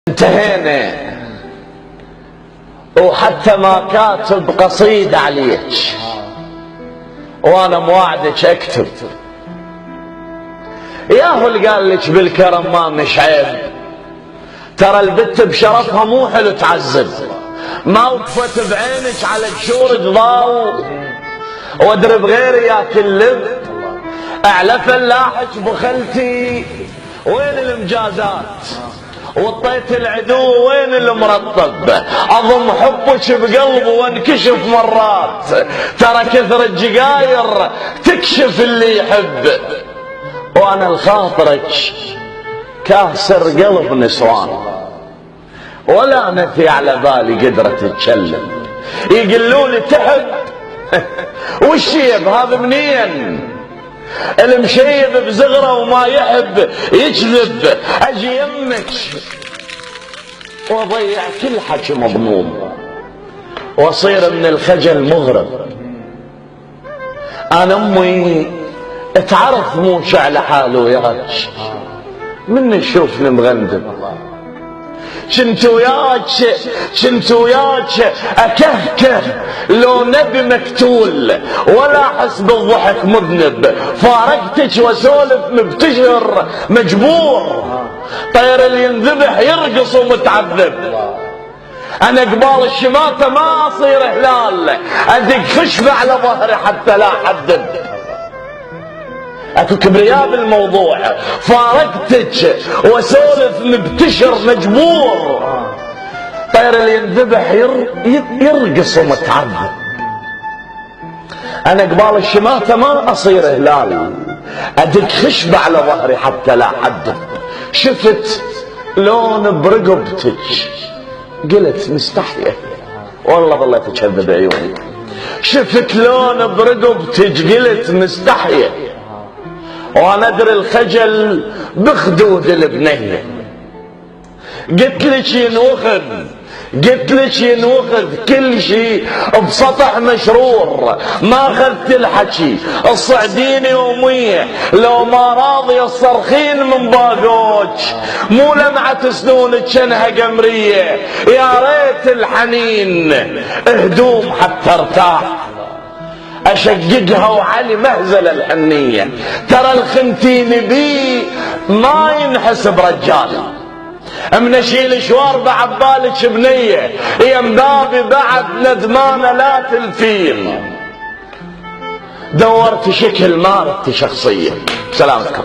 انتهينا، وحتى ما كاتب قصيدة عليك وانا مواعدك اكتب. ياهو اللي قال لك بالكرم ما مش عيب، ترى البت بشرفها مو حلو تعذب. ما وقفت بعينك على جشور ضاو وادري بغيري ياكل لب. اعلى فلاحك بخلتي وين المجازات، وطيت العدو وين المرطب. اضم حبك بقلبه وانكشف مرات، ترى كثر الجقاير تكشف اللي يحب. وانا لخاطرك كاسر قلب نسوان، ولا نفي على بالي قدرة تتكلم. يقولوا لي تحب والشيب هذا منين؟ المشيب بزغره وما يحب يكذب. اجي يمك واضيع كل حكي مضمون، واصير من الخجل مغرب. انا امي تعرف مو شعل حاله وياك، من نشوفني مغندم. كنت وياك اكهكه لو نبي مقتول، ولا احس بالضحك مذنب. فارقتك واسولف مبتشر مجبور، طير اللي ينذبح يرقص ومتعذب. انا قبال الشماتة ما اصير هلال، ادق خشبة على ظهري حتى لا حدد. اكو كبرياء بالموضوع، فارقتك واسولف مبتشر مجبور. طير اللي ينذبح يرقص ومتعذب. انا قبال الشماتة ما اصير هلال، ادق خشبة على ظهري حتى لا حدد. شفت لون برقبتك قلت مستحية، والله ظليت اكذب عيوني. شفت لون برقبتك قلت مستحية، وانا ادري الخجل بخدود البنيه. قلت لك ينوخذ كل شيء بسطح مشرور، ما اخذت الحكي الصعديني يوميه. لو ما راضي الصرخين من باقوك، مو لمعة سنونك شنها قمريه. يا ريت الحنين هدوم حتى ارتاح، اشققها وعلي مهزل الحنية. ترى الخنتين بي ما ينحسب رجال، من اشيل شوار بعبالك بنية. يا مبابي بعد ندمانة لا تلفين، دورت شكل ما ردت شخصية. سلامتكم.